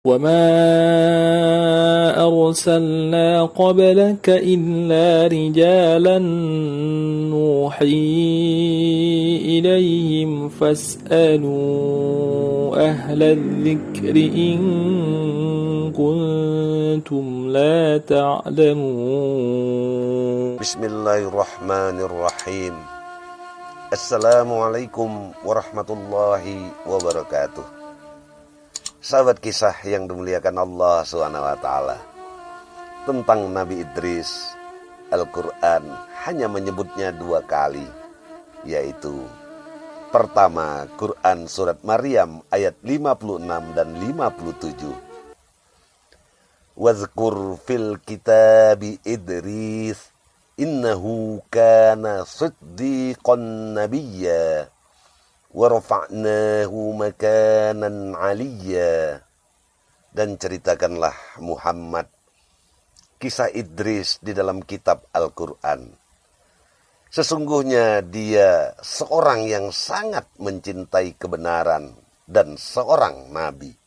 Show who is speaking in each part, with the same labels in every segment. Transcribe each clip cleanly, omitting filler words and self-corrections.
Speaker 1: وما أرسلنا قبلك إلا رجالا نوحي إليهم فاسألوا أهل الذكر إن كنتم لا تعلمون.
Speaker 2: Bismillahirrahmanirrahim. Assalamualaikum warahmatullahi wabarakatuh. Sahabat kisah yang dimuliakan Allah SWT, tentang Nabi Idris, Al-Quran hanya menyebutnya 2 kali, yaitu pertama Quran Surat Maryam ayat 56 dan 57. Wazkur fil kitabi Idris innahu kana siddiqan nabiyya wa rafa'nahu makanan 'aliyya. Dan ceritakanlah Muhammad kisah Idris di dalam kitab Al-Quran. Sesungguhnya dia seorang yang sangat mencintai kebenaran dan seorang nabi.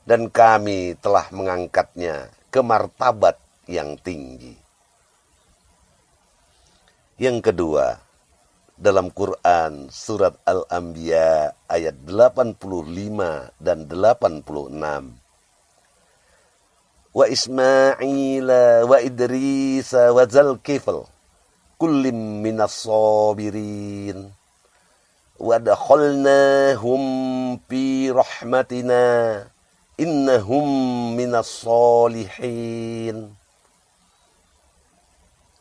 Speaker 2: Dan kami telah mengangkatnya ke martabat yang tinggi. Yang kedua, dalam Quran Surat Al-Anbiya ayat 85 dan 86. Wa Ismaila wa Idrisa wa Zalkifl kullim minas sabirin wa dakhalnahum fi rahmatina innahum minas solihin.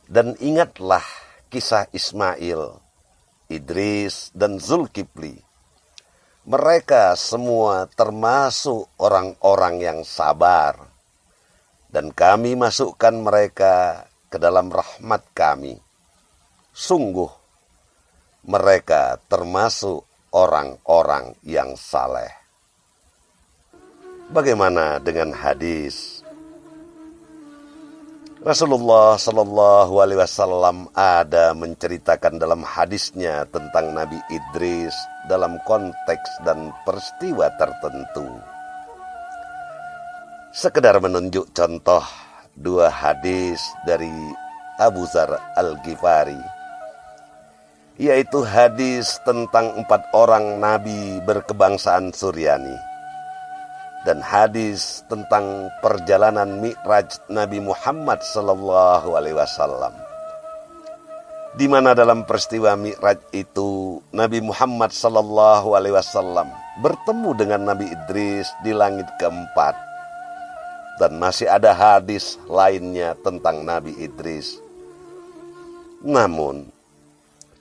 Speaker 2: Dan ingatlah kisah Ismail, Idris dan Zulkifli. Mereka semua termasuk orang-orang yang sabar. Dan kami masukkan mereka ke dalam rahmat kami. Sungguh mereka termasuk orang-orang yang saleh. Bagaimana dengan hadis? Rasulullah Shallallahu Alaihi Wasallam ada menceritakan dalam hadisnya tentang Nabi Idris dalam konteks dan peristiwa tertentu. Sekedar menunjuk contoh 2 hadis dari Abu Dzar Al-Ghifari, yaitu hadis tentang 4 orang nabi berkebangsaan Suryani, dan hadis tentang perjalanan Mi'raj Nabi Muhammad sallallahu alaihi wasallam. Di mana dalam peristiwa Mi'raj itu Nabi Muhammad sallallahu alaihi wasallam bertemu dengan Nabi Idris di langit keempat. Dan masih ada hadis lainnya tentang Nabi Idris. Namun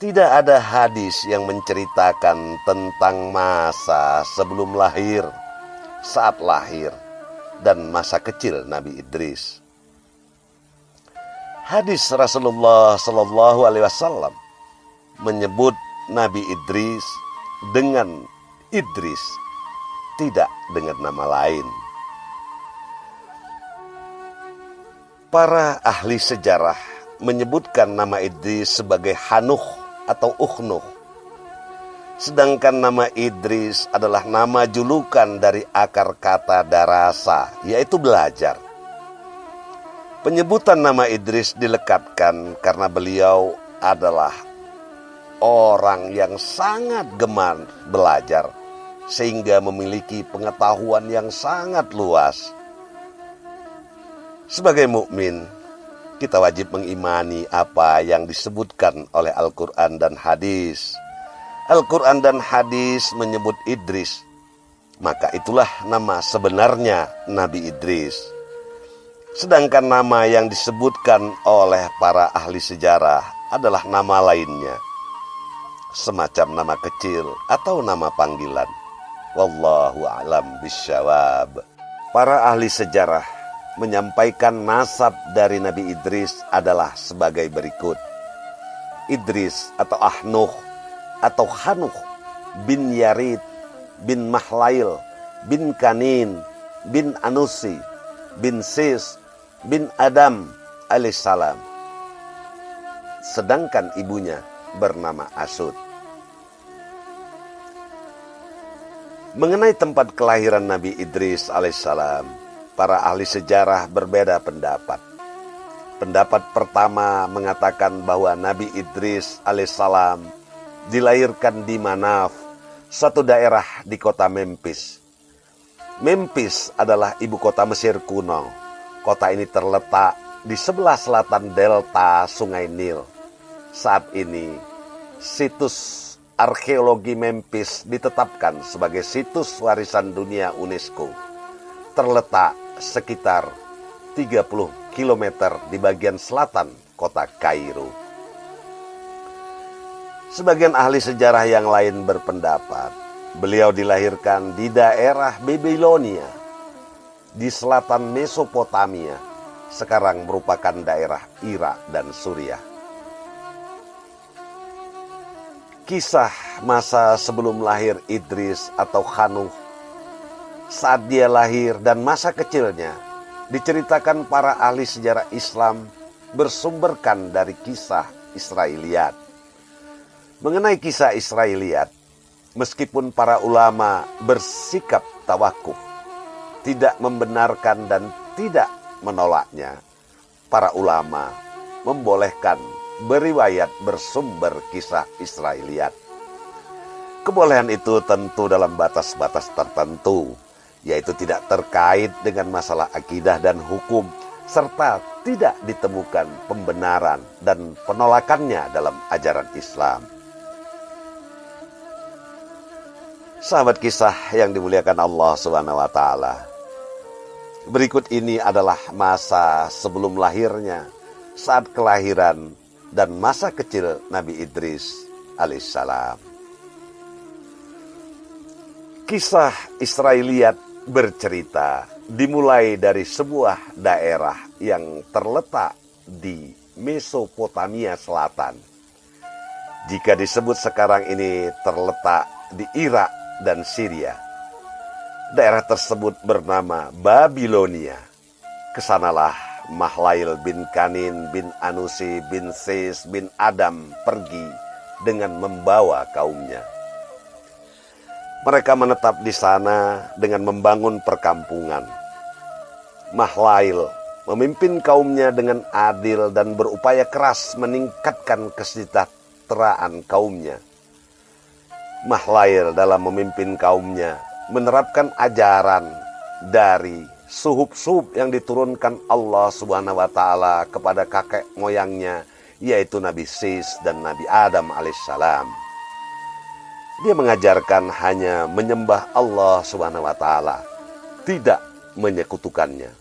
Speaker 2: tidak ada hadis yang menceritakan tentang masa sebelum lahir, saat lahir, dan masa kecil Nabi Idris. Hadis Rasulullah Sallallahu Alaihi Wasallam menyebut Nabi Idris dengan Idris, tidak dengan nama lain. Para ahli sejarah menyebutkan nama Idris sebagai Hanuh atau Ukhnuh. Sedangkan nama Idris adalah nama julukan dari akar kata darasa, yaitu belajar. Penyebutan nama Idris dilekatkan karena beliau adalah orang yang sangat gemar belajar, sehingga memiliki pengetahuan yang sangat luas. Sebagai mukmin, kita wajib mengimani apa yang disebutkan oleh Al-Quran dan hadis. Al-Quran dan hadis menyebut Idris, maka itulah nama sebenarnya Nabi Idris. Sedangkan nama yang disebutkan oleh para ahli sejarah adalah nama lainnya, semacam nama kecil atau nama panggilan. Wallahu a'lam bisyawab. Para ahli sejarah menyampaikan nasab dari Nabi Idris adalah sebagai berikut. Idris atau Ahnuh atau Hanuh bin Yarid bin Mahlail bin Kanin bin Anusi bin Sis bin Adam alaihissalam. sedangkan ibunya bernama Asud. Mengenai tempat kelahiran Nabi Idris alaihissalam, para ahli sejarah berbeda pendapat. Pendapat pertama mengatakan bahwa Nabi Idris alaihissalam dilahirkan di Manaf, satu daerah di kota Memphis. Memphis adalah ibu kota Mesir kuno. Kota ini terletak di sebelah selatan delta Sungai Nil. Saat ini, situs arkeologi Memphis ditetapkan sebagai situs warisan dunia UNESCO. Terletak sekitar 30 km di bagian selatan kota Kairo. Sebagian ahli sejarah yang lain berpendapat beliau dilahirkan di daerah Babilonia, di selatan Mesopotamia, sekarang merupakan daerah Irak dan Suriah. Kisah masa sebelum lahir Idris atau Khanuh, saat dia lahir dan masa kecilnya, diceritakan para ahli sejarah Islam bersumberkan dari kisah Israiliyat. Mengenai kisah Israiliyat, meskipun para ulama bersikap tawakuf, tidak membenarkan dan tidak menolaknya, para ulama membolehkan beriwayat bersumber kisah Israiliyat. Kebolehan itu tentu dalam batas-batas tertentu, yaitu tidak terkait dengan masalah akidah dan hukum, serta tidak ditemukan pembenaran dan penolakannya dalam ajaran Islam. Sahabat kisah yang dimuliakan Allah Subhanahu wa taala. Berikut ini adalah masa sebelum lahirnya, saat kelahiran dan masa kecil Nabi Idris alaihissalam. Kisah Israiliyat bercerita dimulai dari sebuah daerah yang terletak di Mesopotamia Selatan. Jika disebut sekarang ini terletak di Irak dan Syria. Daerah tersebut bernama Babilonia. Kesanalah Mahlail bin Kanin bin Anusi bin Sis bin Adam pergi dengan membawa kaumnya. Mereka menetap di sana dengan membangun perkampungan. Mahlail memimpin kaumnya dengan adil dan berupaya keras meningkatkan kesejahteraan kaumnya. Mahlail dalam memimpin kaumnya menerapkan ajaran dari suhub-suhub yang diturunkan Allah Subhanahu wa taala kepada kakek moyangnya, yaitu Nabi Sis dan Nabi Adam alaihissalam. Dia mengajarkan hanya menyembah Allah Subhanahu wa taala, tidak menyekutukannya,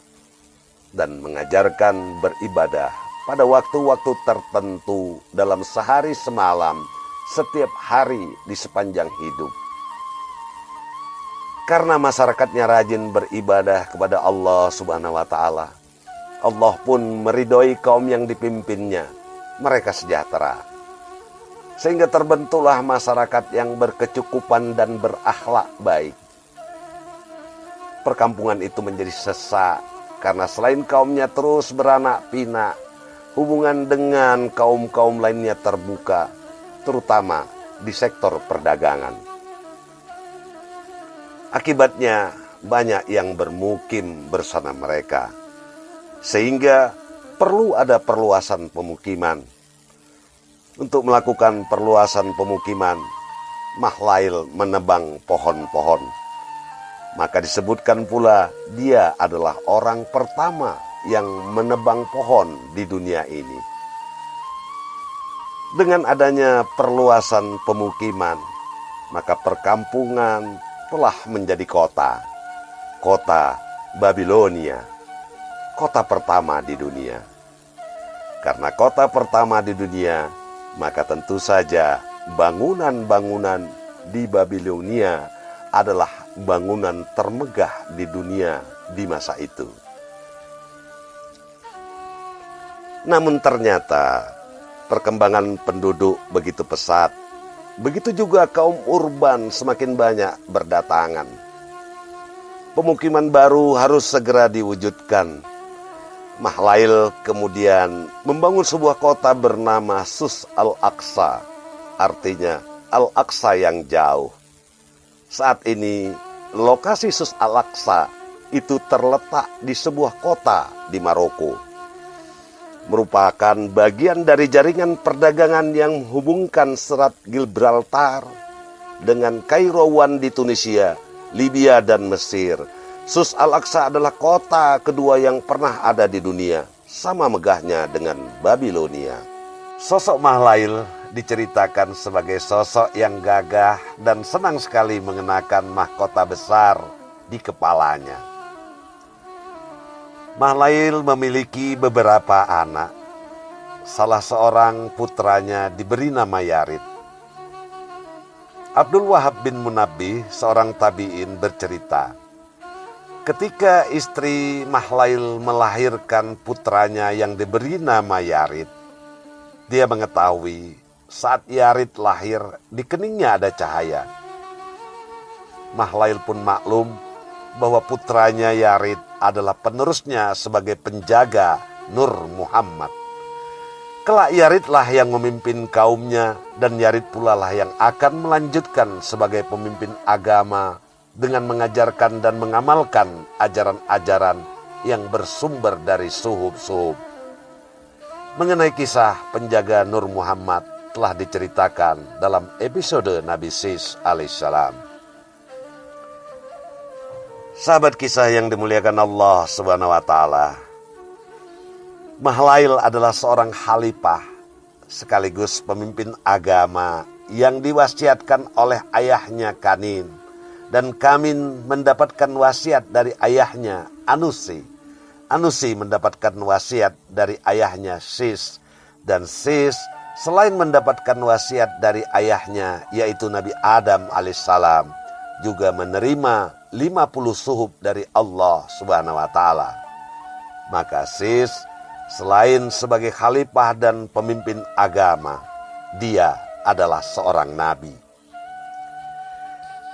Speaker 2: dan mengajarkan beribadah pada waktu-waktu tertentu dalam sehari semalam setiap hari di sepanjang hidup. Karena masyarakatnya rajin beribadah kepada Allah Subhanahu wa taala, Allah pun meridhoi kaum yang dipimpinnya. Mereka sejahtera. Sehingga terbentuklah masyarakat yang berkecukupan dan berakhlak baik. Perkampungan itu menjadi sesak karena selain kaumnya terus beranak pinak, hubungan dengan kaum-kaum lainnya terbuka, terutama di sektor perdagangan. Akibatnya banyak yang bermukim bersama mereka, sehingga perlu ada perluasan pemukiman. Untuk melakukan perluasan pemukiman, Mahlail menebang pohon-pohon. Maka disebutkan pula dia adalah orang pertama yang menebang pohon di dunia ini. Dengan adanya perluasan pemukiman, maka perkampungan telah menjadi kota. Kota Babilonia, kota pertama di dunia. Karena kota pertama di dunia, maka tentu saja bangunan-bangunan di Babilonia adalah bangunan termegah di dunia di masa itu. Namun ternyata perkembangan penduduk begitu pesat. Begitu juga kaum urban semakin banyak berdatangan. Pemukiman baru harus segera diwujudkan. Mahlail kemudian membangun sebuah kota bernama Sus al-Aqsa, artinya Al-Aqsa yang jauh. Saat ini lokasi Sus al-Aqsa itu terletak di sebuah kota di Maroko. Merupakan bagian dari jaringan perdagangan yang menghubungkan Selat Gibraltar dengan Kairouan di Tunisia, Libya dan Mesir. Sus al-Aqsa adalah kota kedua yang pernah ada di dunia, sama megahnya dengan Babilonia. Sosok Mahlail diceritakan sebagai sosok yang gagah dan senang sekali mengenakan mahkota besar di kepalanya. Mahlail memiliki beberapa anak. Salah seorang putranya diberi nama Yarid. Abdul Wahab bin Munabbih, seorang tabi'in, bercerita, ketika istri Mahlail melahirkan putranya yang diberi nama Yarid, dia mengetahui saat Yarid lahir di keningnya ada cahaya. Mahlail pun maklum bahwa putranya Yarid adalah penerusnya sebagai penjaga Nur Muhammad. Kelak Yaridlah yang memimpin kaumnya, dan Yarid pula lah yang akan melanjutkan sebagai pemimpin agama dengan mengajarkan dan mengamalkan ajaran-ajaran yang bersumber dari suhub-suhub. Mengenai kisah penjaga Nur Muhammad telah diceritakan dalam episode Nabi Sis alaihissalam. Sahabat kisah yang dimuliakan Allah Subhanahu wa taala, Mahlail adalah seorang khalifah sekaligus pemimpin agama yang diwasiatkan oleh ayahnya Kanin, dan Kamin mendapatkan wasiat dari ayahnya Anusi. Anusi mendapatkan wasiat dari ayahnya Sis, dan Sis selain mendapatkan wasiat dari ayahnya yaitu Nabi Adam alaihissalam, juga menerima 50 suhub dari Allah Subhanahu wa taala. Maka Sis selain sebagai khalifah dan pemimpin agama, dia adalah seorang nabi.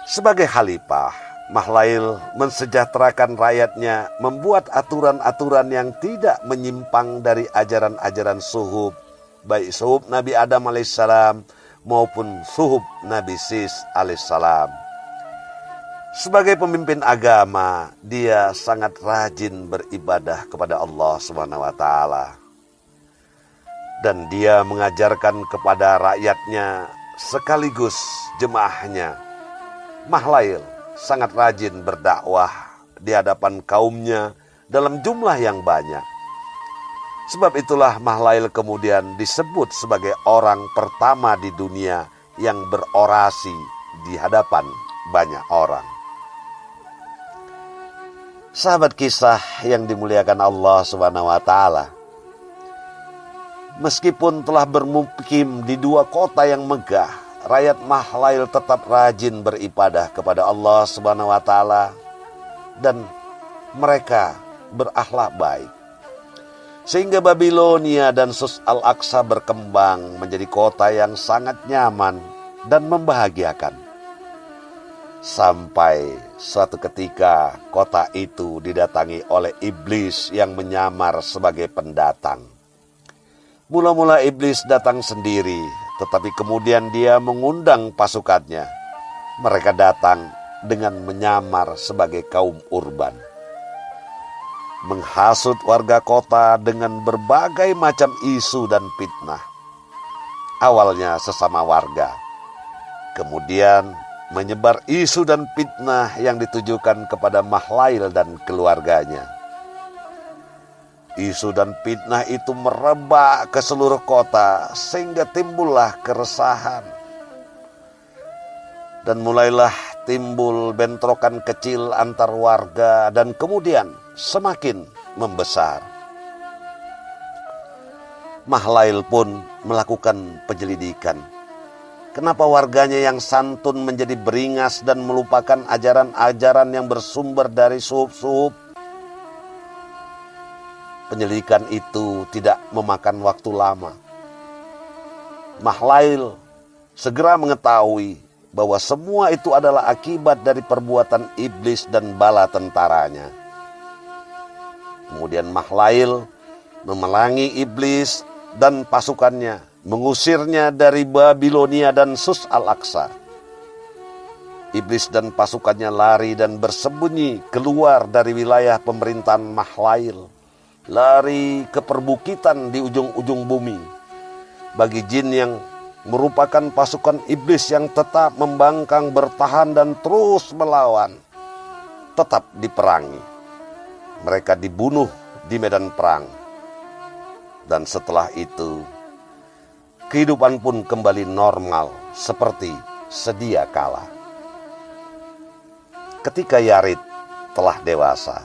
Speaker 2: Sebagai khalifah, Mahlail mensejahterakan rakyatnya, membuat aturan-aturan yang tidak menyimpang dari ajaran-ajaran suhub, baik suhub Nabi Adam alaihissalam maupun suhub Nabi Sis alaihissalam. Sebagai pemimpin agama, dia sangat rajin beribadah kepada Allah Subhanahu wa taala. Dan dia mengajarkan kepada rakyatnya sekaligus jemaahnya. Mahlail sangat rajin berdakwah di hadapan kaumnya dalam jumlah yang banyak. Sebab itulah Mahlail kemudian disebut sebagai orang pertama di dunia yang berorasi di hadapan banyak orang. Sahabat kisah yang dimuliakan Allah Subhanahu wa taala, meskipun telah bermukim di dua kota yang megah, rakyat Mahlail tetap rajin beribadah kepada Allah Subhanahu wa taala dan mereka berakhlak baik. Sehingga Babilonia dan Sus al-Aqsa berkembang menjadi kota yang sangat nyaman dan membahagiakan. Sampai suatu ketika kota itu didatangi oleh iblis yang menyamar sebagai pendatang. Mula-mula iblis datang sendiri, tetapi kemudian dia mengundang pasukannya. Mereka datang dengan menyamar sebagai kaum urban, menghasut warga kota dengan berbagai macam isu dan fitnah. Awalnya sesama warga, kemudian menyebar isu dan fitnah yang ditujukan kepada Mahlail dan keluarganya. Isu dan fitnah itu merebak ke seluruh kota sehingga timbullah keresahan. Dan mulailah timbul bentrokan kecil antar warga dan kemudian semakin membesar. Mahlail pun melakukan penyelidikan. Kenapa warganya yang santun menjadi beringas dan melupakan ajaran-ajaran yang bersumber dari suhub-suhub? Penyelidikan itu tidak memakan waktu lama. Mahlail segera mengetahui bahwa semua itu adalah akibat dari perbuatan iblis dan bala tentaranya. Kemudian Mahlail memelangi iblis dan pasukannya, mengusirnya dari Babilonia dan Sus al-Aqsa. Iblis dan pasukannya lari dan bersembunyi keluar dari wilayah pemerintahan Mahlail, lari ke perbukitan di ujung-ujung bumi. Bagi jin yang merupakan pasukan iblis yang tetap membangkang, bertahan dan terus melawan, tetap diperangi. Mereka dibunuh di medan perang. Dan setelah itu, kehidupan pun kembali normal seperti sedia kala. Ketika Yarid telah dewasa,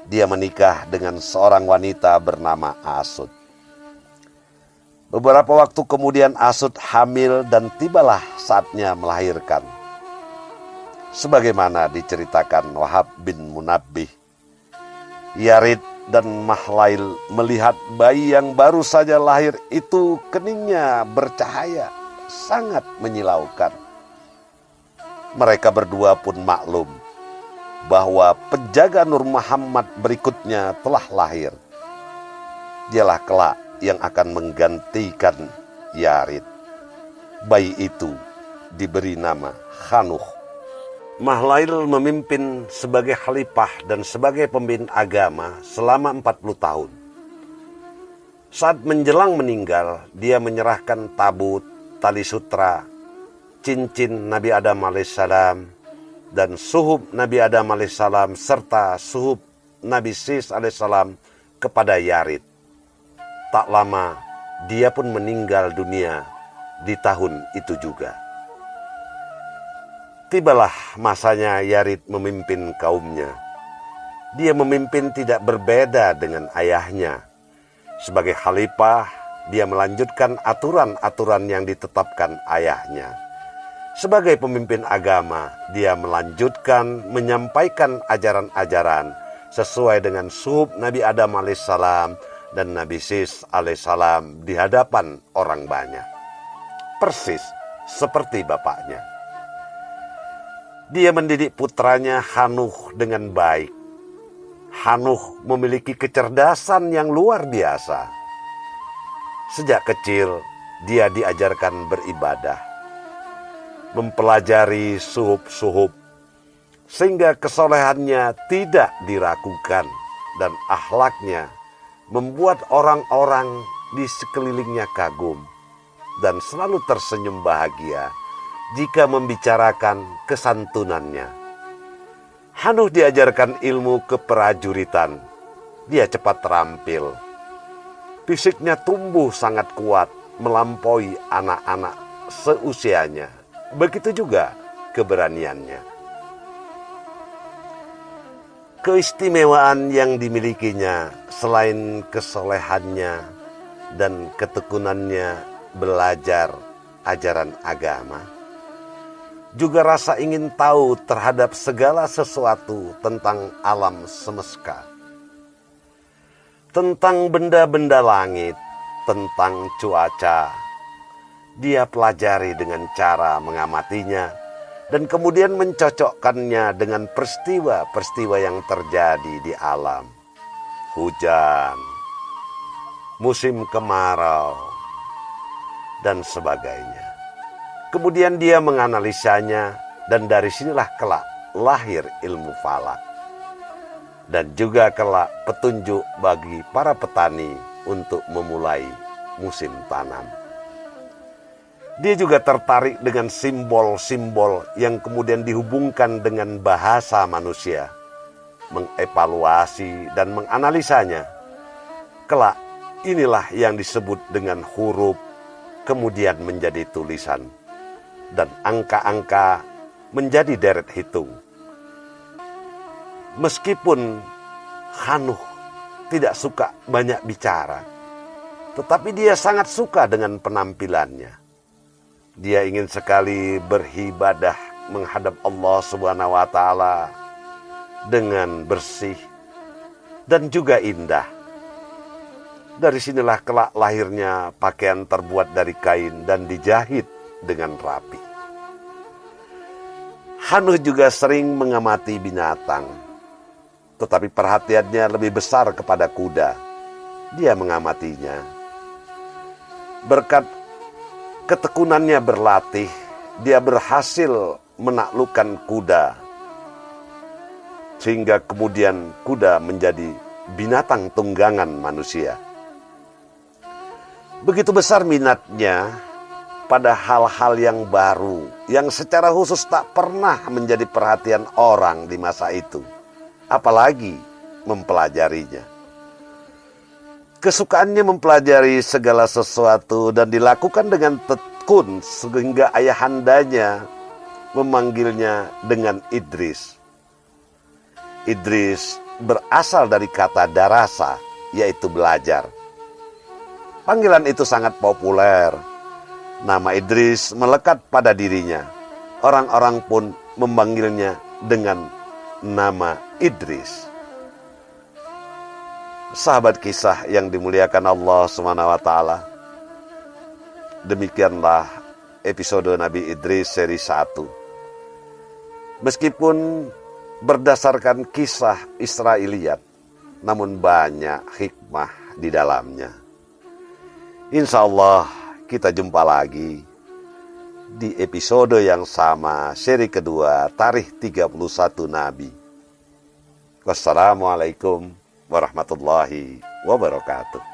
Speaker 2: dia menikah dengan seorang wanita bernama Asud. Beberapa waktu kemudian Asud hamil dan tibalah saatnya melahirkan. Sebagaimana diceritakan Wahab bin Munabbih, Yarid dan Mahlail melihat bayi yang baru saja lahir itu keningnya bercahaya, sangat menyilaukan. Mereka berdua pun maklum bahwa penjaga Nur Muhammad berikutnya telah lahir. Dialah kelak yang akan menggantikan Yarid. Bayi itu diberi nama Khanuh. Mahlail memimpin sebagai khalifah dan sebagai pemimpin agama selama 40 tahun. Saat menjelang meninggal, dia menyerahkan tabut, tali sutra, cincin Nabi Adam alaihissalam, dan suhub Nabi Adam alaihissalam, serta suhub Nabi Sis alaihissalam kepada Yarid. Tak lama, dia pun meninggal dunia di tahun itu juga. Tibalah masanya Yarid memimpin kaumnya. Dia memimpin tidak berbeda dengan ayahnya. Sebagai khalifah, dia melanjutkan aturan-aturan yang ditetapkan ayahnya. Sebagai pemimpin agama, dia melanjutkan menyampaikan ajaran-ajaran sesuai dengan suhub Nabi Adam alaihissalam dan Nabi Sis alaihissalam di hadapan orang banyak. Persis seperti bapaknya. Dia mendidik putranya Khanuh dengan baik. Khanuh memiliki kecerdasan yang luar biasa. Sejak kecil, dia diajarkan beribadah, mempelajari suhub-suhub, sehingga kesolehannya tidak diragukan dan akhlaknya membuat orang-orang di sekelilingnya kagum dan selalu tersenyum bahagia jika membicarakan kesantunannya. Khanuh diajarkan ilmu keprajuritan. Dia cepat terampil. Fisiknya tumbuh sangat kuat, melampaui anak-anak seusianya. Begitu juga keberaniannya. Keistimewaan yang dimilikinya selain kesolehannya dan ketekunannya belajar ajaran agama, juga rasa ingin tahu terhadap segala sesuatu tentang alam semesta, tentang benda-benda langit, tentang cuaca. Dia pelajari dengan cara mengamatinya dan kemudian mencocokkannya dengan peristiwa-peristiwa yang terjadi di alam. Hujan, musim kemarau, dan sebagainya. Kemudian dia menganalisanya dan dari sinilah kelak lahir ilmu falak. Dan juga kelak petunjuk bagi para petani untuk memulai musim tanam. Dia juga tertarik dengan simbol-simbol yang kemudian dihubungkan dengan bahasa manusia, mengevaluasi dan menganalisanya. Kelak inilah yang disebut dengan huruf, kemudian menjadi tulisan, dan angka-angka menjadi deret hitung. Meskipun Khanuh tidak suka banyak bicara, tetapi dia sangat suka dengan penampilannya. Dia ingin sekali beribadah menghadap Allah Subhanahu wa Ta'ala dengan bersih dan juga indah. Dari sinilah kelak lahirnya pakaian terbuat dari kain dan dijahit dengan rapi. Khanuh juga sering mengamati binatang, tetapi perhatiannya lebih besar kepada kuda. dia mengamatinya. Berkat ketekunannya berlatih, dia berhasil menaklukkan kuda, sehingga kemudian kuda menjadi binatang tunggangan manusia. Begitu besar minatnya pada hal-hal yang baru, yang secara khusus tak pernah menjadi perhatian orang di masa itu, apalagi mempelajarinya. Kesukaannya mempelajari segala sesuatu dan dilakukan dengan tekun sehingga ayahandanya memanggilnya dengan Idris. Idris berasal dari kata darasa, yaitu belajar. Panggilan itu sangat populer. Nama Idris melekat pada dirinya. Orang-orang pun memanggilnya dengan nama Idris. Sahabat kisah yang dimuliakan Allah SWT, demikianlah episode Nabi Idris seri 1. Meskipun berdasarkan kisah Israiliyat, namun banyak hikmah di dalamnya. Insya Allah kita jumpa lagi di episode yang sama, seri kedua, tarikh 31 Nabi. Wassalamualaikum warahmatullahi wabarakatuh.